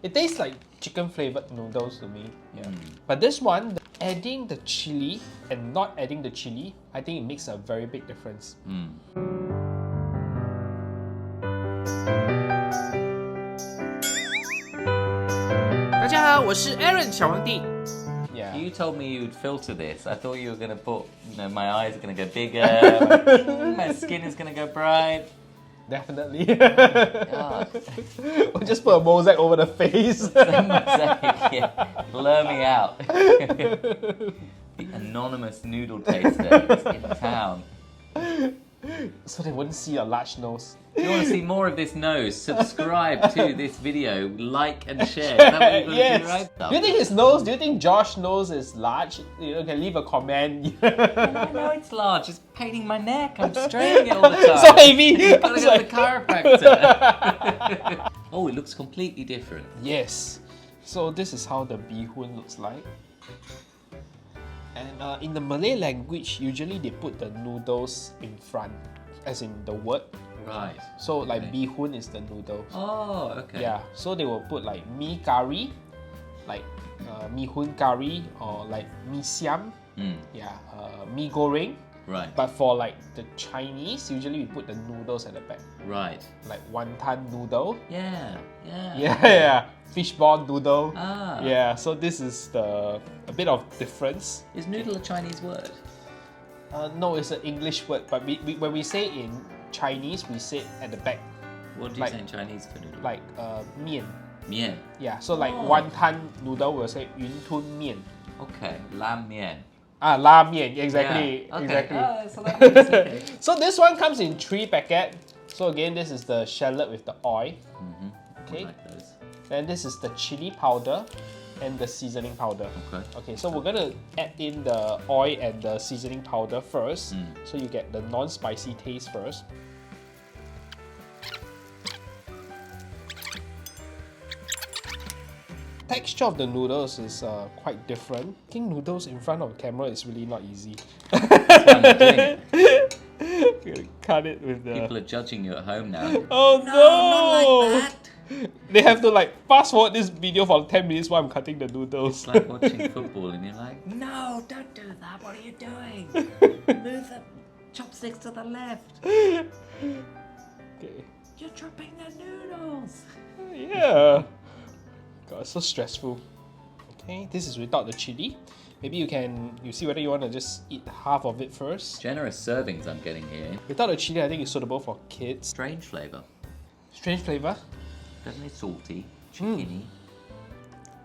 It tastes like chicken flavored noodles to me. Yeah. But this one, adding the chili and not adding the chili, I think it makes a very big difference. 大家好，我是 Aaron 小皇帝。Yeah. You told me you'd filter this. I thought you were going to put, my eyes are going to go bigger, my skin is going to go bright. Definitely. God. We'll just put a mosaic over the face. Mosaic, yeah. Blur me out. The anonymous noodle taster is in town. So they wouldn't see your large nose. If you want to see more of this nose, subscribe to this video, like and share. Is that what you're going to do, right? Do you think his nose, do you think Josh's nose is large? You can leave a comment. I know it's large, it's paining my neck. I'm straining it all the time. So heavy. You've got to go to the chiropractor. Oh, it looks completely different. Yes. So this is how the Bhoon looks like. And in the Malay language, usually they put the noodles in front, as in the word. Right. So like Bhoon is the noodle. Oh, okay. Yeah. So they will put like mee curry, like mee hoon curry, or like mee siam. Yeah. Mee goreng. Right. But for like the Chinese, usually we put the noodles at the back. Right. Like wonton noodle. Yeah. Yeah. Fishball noodle. Ah. Yeah. So this is a bit of difference. Is noodle a Chinese word? No, it's an English word. But when we say in Chinese, we say it at the back. What do you say in Chinese for noodle? Like mian. Mian. Yeah. So like wonton noodle, we'll say yun tun mian. Okay. Lam mian. La mian, exactly. Yeah. Okay. Exactly. So that makes okay. So this one comes in 3 packets. So again, this is the shallot with the oil. Okay. I like those. Then this is the chili powder and the seasoning powder. Okay, so we're gonna add in the oil and the seasoning powder first. So you get the non-spicy taste first. Texture of the noodles is quite different. Making noodles in front of the camera is really not easy. That's why I'm doing it. Cut it with the... People are judging you at home now. Oh no! Not like that. They have to like fast forward this video for 10 minutes while I'm cutting the noodles. It's like watching football and you're like, no, don't do that. What are you doing? Move the chopsticks to the left. Okay. You're dropping the noodles. Yeah. God, it's so stressful. Okay, this is without the chili. Maybe you see whether you want to just eat half of it first. Generous servings I'm getting here. Without the chili, I think it's suitable for kids. Strange flavour. Strange flavour? Definitely salty, chickeny.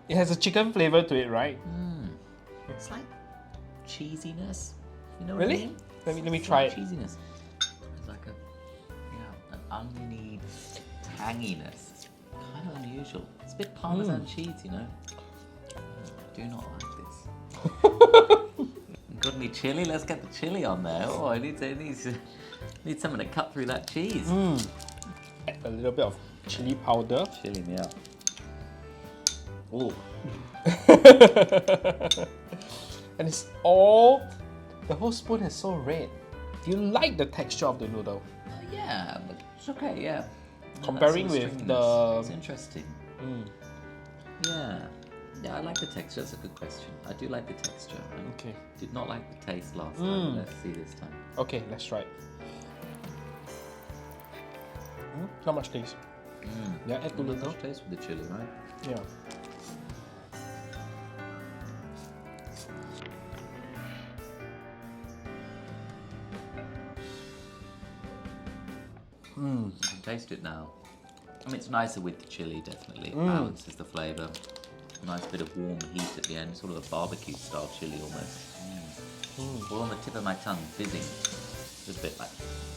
It has a chicken flavour to it, right? It's like cheesiness. You know Really? what I mean? Let me try it. Cheesiness. It's like an oniony tanginess. It's kind of unusual. It's a bit Parmesan cheese, you know. I do not like this. Got any chili? Let's get the chili on there. Oh, I need something to cut through that cheese. Add a little bit of chili powder. Chili me up. Oh. And it's the whole spoon is so red. Do you like the texture of the noodle? Yeah, but it's okay, yeah. Comparing That sort of with stringiness. It's interesting. Yeah, I like the texture. That's a good question. I do like the texture. I did not like the taste last time. Let's see this time. Okay, let's try it. Not much taste. Yeah, add too Not little. much taste with the chili, right? Yeah. You can taste it now. I mean, it's nicer with the chili, definitely. It balances the flavour. Nice bit of warm heat at the end, sort of a barbecue style chili almost. All on the tip of my tongue, fizzing. Just a bit like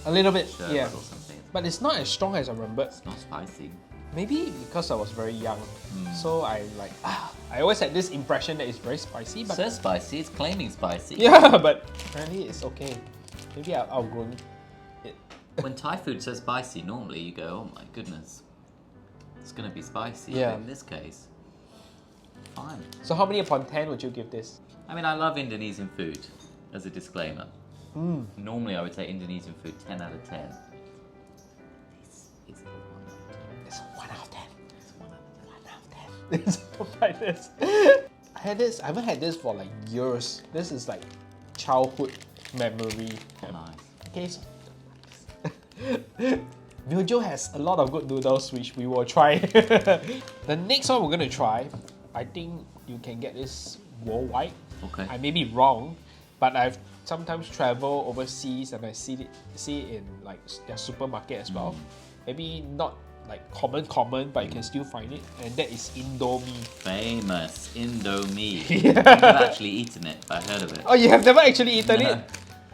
A little bit, sherbet yeah. or something. But it's not as strong as I remembered. It's not spicy. Maybe because I was very young. So I always had this impression that it's very spicy. But It says spicy, it's claiming spicy. yeah, but apparently it's okay. Maybe I'll outgrown it. When Thai food says spicy, normally you go, oh my goodness, it's going to be spicy. Yeah. But in this case, fine. So how many upon 10 would you give this? I mean, I love Indonesian food, as a disclaimer. Normally I would say Indonesian food 10 out of 10. This is a 1 out of 10. It's 1 out of 10. It's 1 out of 10. 1 out of 10. It's like this. I haven't had this for like years. This is like childhood memory. Nice. Okay, so Myojo has a lot of good noodles which we will try. The next one we're gonna try, I think you can get this worldwide. Okay. I may be wrong, but I've sometimes travel overseas and I see it in like their supermarket as well. Maybe not like common, but you can still find it, and that is Indomie. Famous Indomie. I've actually eaten it, but I heard of it. Oh, you have never actually eaten it?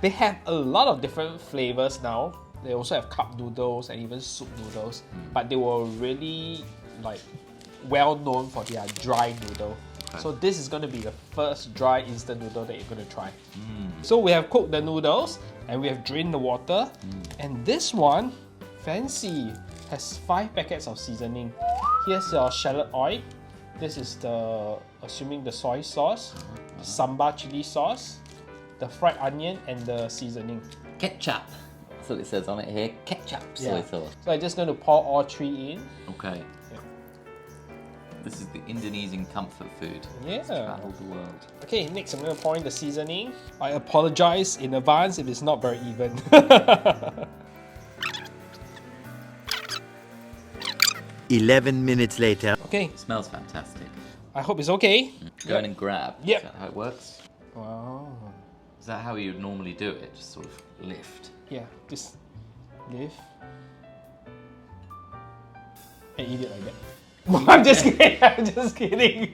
They have a lot of different flavors now. They also have cup noodles and even soup noodles, but they were really like well known for their dry noodle. Okay. So this is going to be the first dry instant noodle that you're going to try. So we have cooked the noodles and we have drained the water, and this one, fancy, has 5 packets of seasoning. Here's your shallot oil. This is the, assuming the soy sauce, sambal chili sauce, the fried onion, and the seasoning. Ketchup. That's what it says on it here. Ketchup soy sauce. So I'm just going to pour all 3 in. Okay. Yeah. This is the Indonesian comfort food. Yeah. It's traveled the world. Okay, next I'm going to pour in the seasoning. I apologize in advance if it's not very even. 11 minutes later. Okay, It smells fantastic. I hope it's okay. Go in and grab. Yep. Is that how it works? Wow. Is that how you would normally do it? Just sort of lift. Yeah, just lift and eat it like that. I'm just kidding. I'm just kidding.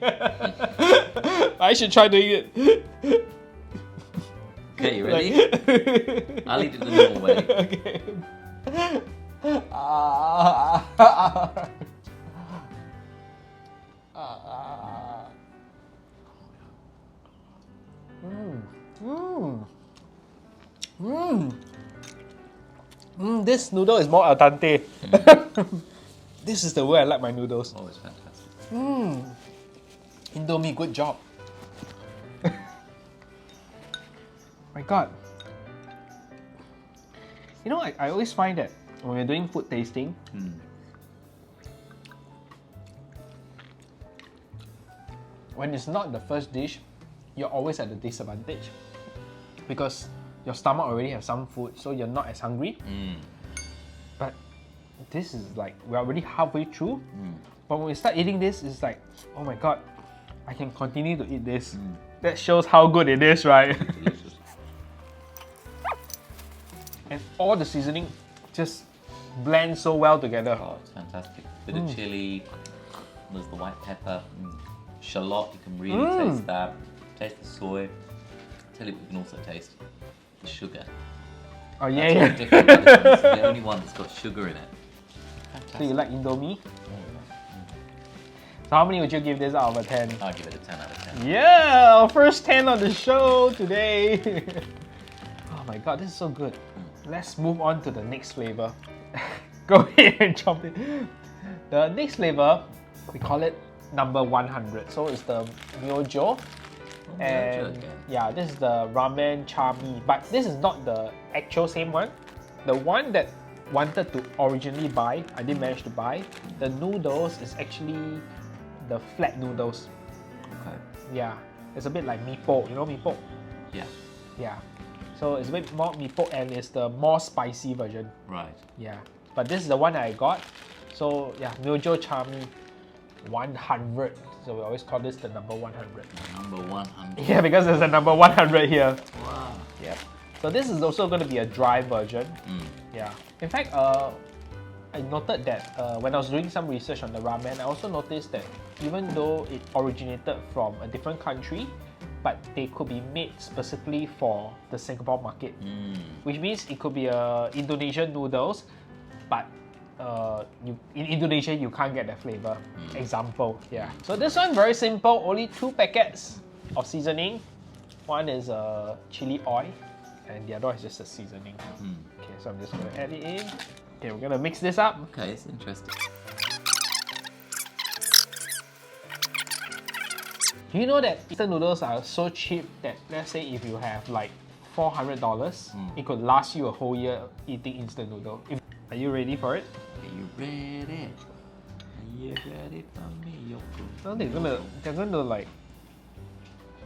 I should try doing it. Okay, you ready? I'll eat it the normal way. Okay. This noodle is more al dente. This is the way I like my noodles. Oh, it's fantastic. Indomie, good job. My God. You know, I always find that when we're doing food tasting, when it's not the first dish, you're always at a disadvantage. Because your stomach already has some food, so you're not as hungry. But this is like, we're already halfway through. But when we start eating this, it's like, oh my God, I can continue to eat this. That shows how good it is, right? Delicious. And all the seasoning just blend so well together. Oh, it's fantastic. Bit of chili. There's the white pepper. Shallot, you can really taste that. Taste the soy. Tell you what you can also taste. The sugar. Oh That's yeah, what's different about this one. It's the only one that's got sugar in it. So you like Indomie? So how many would you give this out of a 10? I'll give it a 10 out of 10. Yeah, our first 10 on the show today. Oh my God, this is so good. Let's move on to the next flavor. Go ahead and jump in. The next flavor, we call it number 100. So it's the myojo. And yeah, this is the ramen chami, but this is not the actual same one. The one that wanted to originally buy, I didn't manage to buy. The noodles is actually the flat noodles. Okay. Yeah, it's a bit like mee pok. You know mee pok? Yeah. Yeah. So it's a bit more mee pok and it's the more spicy version. Right. Yeah. But this is the one I got. So yeah, myojo chami 100. So we always call this the number 100. Number 100. Yeah, because there's a number 100 here. Wow. Yeah. So this is also going to be a dry version. Yeah. In fact, I noted that when I was doing some research on the ramen, I also noticed that even though it originated from a different country, but they could be made specifically for the Singapore market. Which means it could be Indonesian noodles, but in Indonesia you can't get that flavor. Example, yeah. So this one very simple, only 2 packets of seasoning. One is chili oil, and the other one is just a seasoning. Okay, so I'm just gonna add it in. Okay, we're gonna mix this up. Okay, it's interesting. Do you know that instant noodles are so cheap that let's say if you have like $400, it could last you a whole year eating instant noodle. Are you ready for it? Are you ready? Yeah. Ready for me, Now they're gonna like,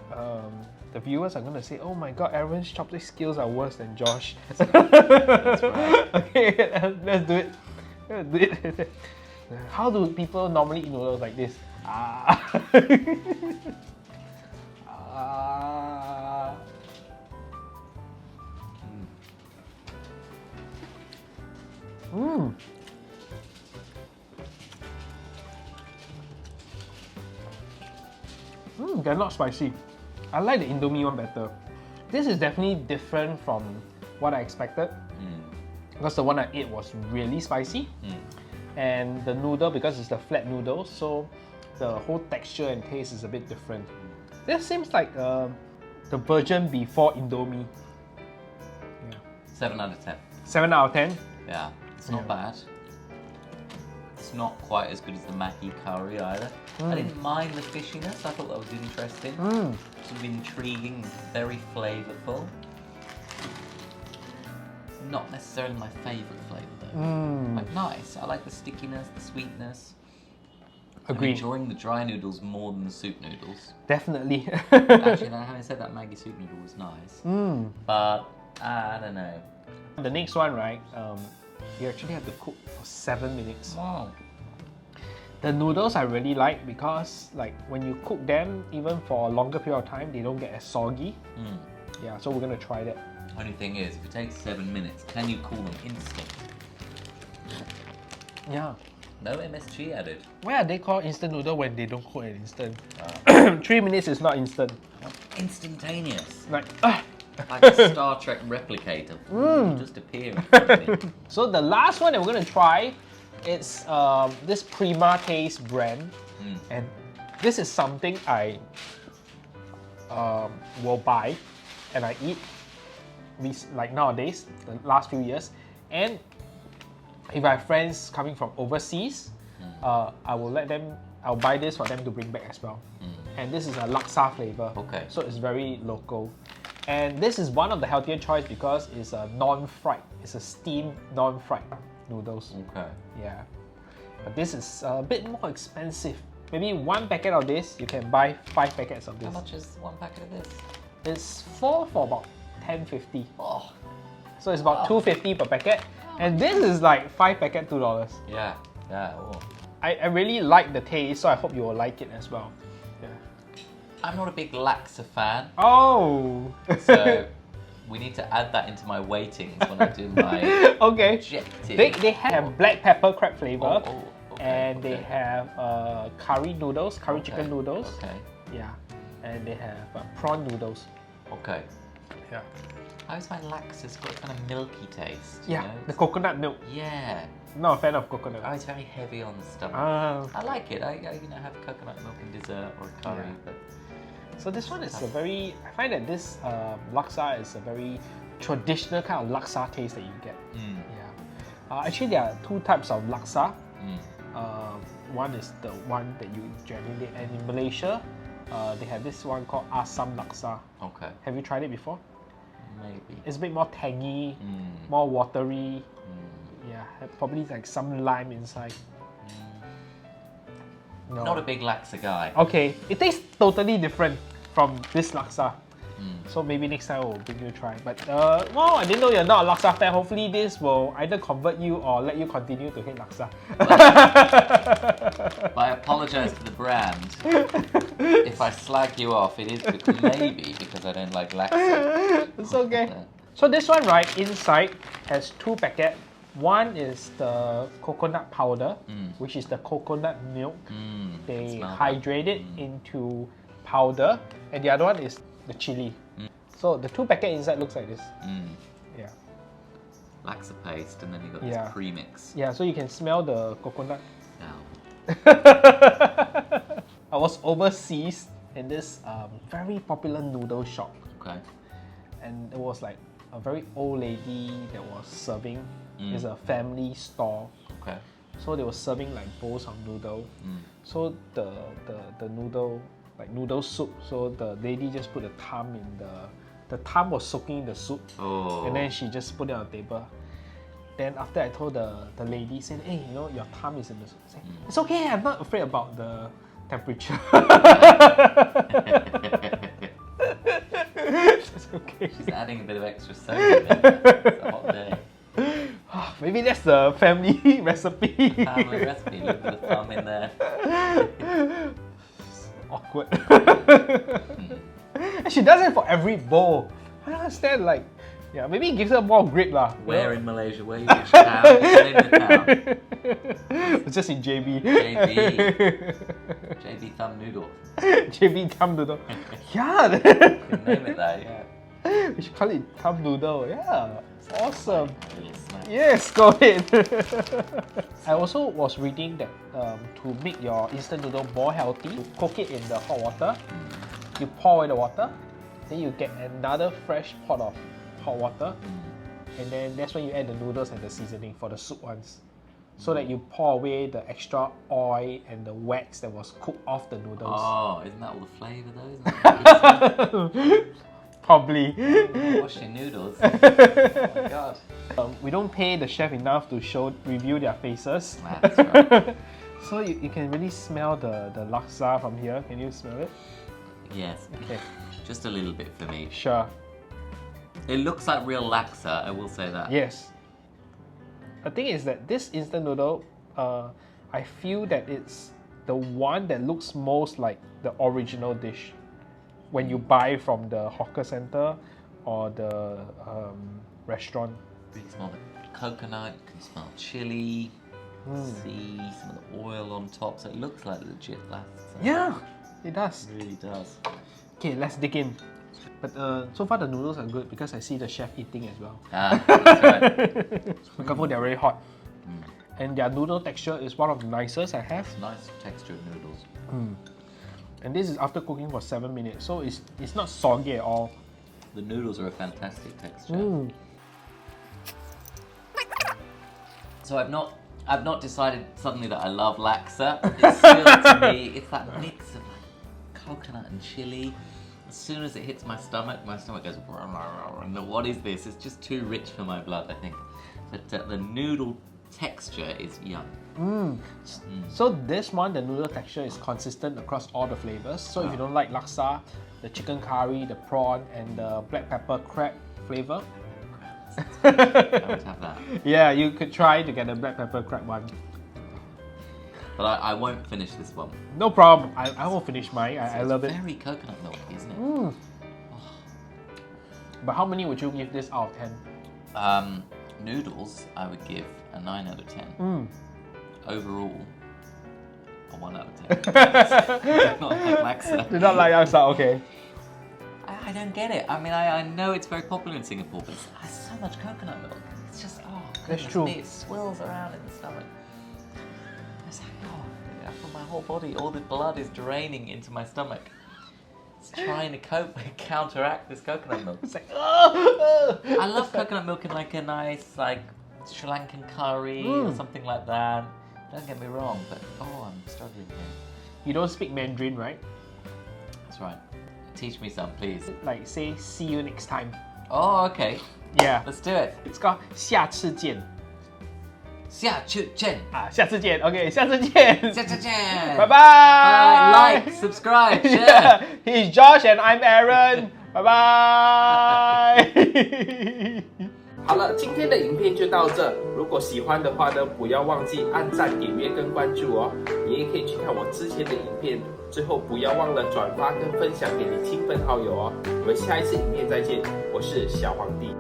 the viewers are gonna say, "Oh my God, Aaron's chopstick skills are worse than Josh." That's right. Okay, let's do it. Let's do it. How do people normally eat noodles like this? Ah. Ah. Mmm. They're not spicy. I like the Indomie one better. This is definitely different from what I expected. Because the one I ate was really spicy. And the noodle, because it's the flat noodle, so the whole texture and taste is a bit different. This seems like the version before Indomie. Yeah. 7 out of 10. 7 out of 10? Yeah, it's not bad. It's not quite as good as the Maggi curry either. I didn't mind the fishiness, I thought that was interesting. Sort of intriguing, very flavourful. Not necessarily my favourite flavour though. Like nice, I like the stickiness, the sweetness. Agreed. I'm enjoying the dry noodles more than the soup noodles. Definitely. Actually, now having said that, Maggi soup noodle was nice. But, I don't know. The next one, right, you actually have to cook for 7 minutes. Wow. The noodles I really like because like when you cook them, even for a longer period of time, they don't get as soggy. Yeah, so we're gonna try that. Only thing is, if it takes 7 minutes, can you call them instant? Yeah. No MSG added. Why are they called instant noodle when they don't cook an instant? 3 minutes is not instant. Instantaneous. Like, Like a Star Trek replicator. You just appear in front of me. So the last one that we're gonna try, it's this Prima Taste brand, and this is something I will buy and I eat like nowadays, the last few years. And if I have friends coming from overseas, I'll buy this for them to bring back as well. And this is a Laksa flavor. Okay. So it's very local. And this is one of the healthier choice because it's a non-fried. It's a steamed non-fried noodles. Okay. Yeah. But this is a bit more expensive. Maybe 1 packet of this, you can buy 5 packets of this. How much is 1 packet of this? It's 4 for about $10.50. Oh. So it's about $2.50 per packet. And this is like 5 packet, $2. Yeah. Yeah. Oh. I really like the taste, so I hope you will like it as well. Yeah. I'm not a big Laksa fan. Oh! So we need to add that into my weightings when I do my okay. objective. They have black pepper crab flavor. Okay, and they have curry noodles, curry chicken noodles. Okay. Yeah. And they have prawn noodles. Okay. Yeah. I always find Laksa's got a kind of milky taste. Yeah, You know? the coconut milk. Yeah. Not a fan of coconut. Oh, it's very heavy on the stomach. Ah. I like it. I have coconut milk in dessert or a curry, Yeah. but So this one is a very, I find that this laksa is a very traditional kind of laksa taste that you get. Yeah. Actually, there are 2 types of laksa. One is the one that you generally, and in Malaysia, they have this one called Asam Laksa. okay, Have you tried it before? maybe. It's a bit more tangy, more watery. Yeah, probably like some lime inside. No. Not a big Laksa guy. Okay, it tastes totally different from this laksa. So maybe next time we'll bring you a try. But well, I didn't know you're not a laksa fan. Hopefully this will either convert you or let you continue to hate laksa. I apologise to the brand. If I slag you off, it is maybe because I don't like Laksa. It's okay. So this one, right, inside has 2 packets. One is the coconut powder, which is the coconut milk. They hydrate it into powder, and the other one is the chili. So the 2 packet inside looks like this. Yeah. Laksa paste, and then you got this premix. Yeah, so you can smell the coconut. Now, I was overseas in this very popular noodle shop, okay. and it was like a very old lady that was serving. It's a family store. Okay. So they were serving like bowls of noodle. So the noodle, like noodle soup. So the lady just put the thumb in the thumb was soaking in the soup. Oh. And then she just put it on the table. Then after I told the lady, saying, hey, you know, your thumb is in the soup. I said, it's okay, I'm not afraid about the temperature. It's okay. She's adding a bit of extra soda in there. It's a hot day. Maybe that's the family recipe. Family recipe, look at the thumb in there. Awkward. And she does it for every bowl. I don't understand, like, yeah, maybe it gives her more grip lah. Where in Malaysia? Where you which town? What's the name of the town? It's just in JB. JB thumb noodle. JB thumb noodle. Yeah. Could name it that, yeah. We should call it thumb noodle. Yeah. It's awesome. Little snack. Yes, go ahead. I also was reading that to make your instant noodle more healthy, you cook it in the hot water, you pour away the water, then you get another fresh pot of hot water, and then that's when you add the noodles and the seasoning for the soup ones. So that you pour away the extra oil and the wax that was cooked off the noodles. Oh, isn't that all the flavour though? Isn't that Probably. wash your noodles. Oh my god. We don't pay the chef enough to review their faces. That's right. So you can really smell the laksa from here. Can you smell it? Yes. Okay. Just a little bit for me. Sure. It looks like real laksa, I will say that. Yes. The thing is that this instant noodle, I feel that it's the one that looks most like the original dish when you buy from the hawker center or the restaurant. You can smell the coconut, you can smell chili, see some of the oil on top, so it looks like legit laksa. Yeah, it does. It really does. Okay, let's dig in. But so far the noodles are good because I see the chef eating as well. Ah, that's right. Be careful, they're very hot. And their noodle texture is one of the nicest I have. Nice textured noodles. And this is after cooking for 7 minutes, so it's not soggy at all. The noodles are a fantastic texture. So I've not decided suddenly that I love laksa. It's still to me, it's that mix of like coconut and chili. As soon as it hits my stomach goes, and what is this? It's just too rich for my blood, I think. But the noodle texture is yum. So this one, the noodle texture is consistent across all the flavors. So if you don't like laksa, the chicken curry, the prawn, and the black pepper crab flavor, I would have that. yeah, you could try to get the black pepper crab one. But I won't finish this one. No problem. I will finish mine. I love it. It's very coconut milk, isn't it? But how many would you give this out of 10? Noodles, I would give a 9 out of 10. Overall, a 1 out of 10. Not like laksa. Do not like laksa, okay. I don't get it. I mean, I know it's very popular in Singapore, but it has so much coconut milk. It's just, That's goodness true. me, it swirls around in the stomach. It's like, I feel my whole body, all the blood is draining into my stomach. It's trying to counteract this coconut milk. It's like, I love coconut milk in like a nice, like, Sri Lankan curry or something like that. Don't get me wrong, but I'm struggling here. You don't speak Mandarin, right? That's right. Teach me some, please. Like say, see you next time. Oh, okay. Yeah. Let's do it. It's called 下次见. 下次见. 下次见. Okay, 下次见. 下次见. Bye bye. Bye. Like, subscribe, share. Yeah. He's Josh and I'm Aaron. Bye bye. 好了，今天的影片就到这。如果喜欢的话呢，不要忘记按赞、点阅跟关注哦。你也可以去看我之前的影片。最后不要忘了转发跟分享给你亲朋好友哦。我们下一次影片再见，我是小皇帝。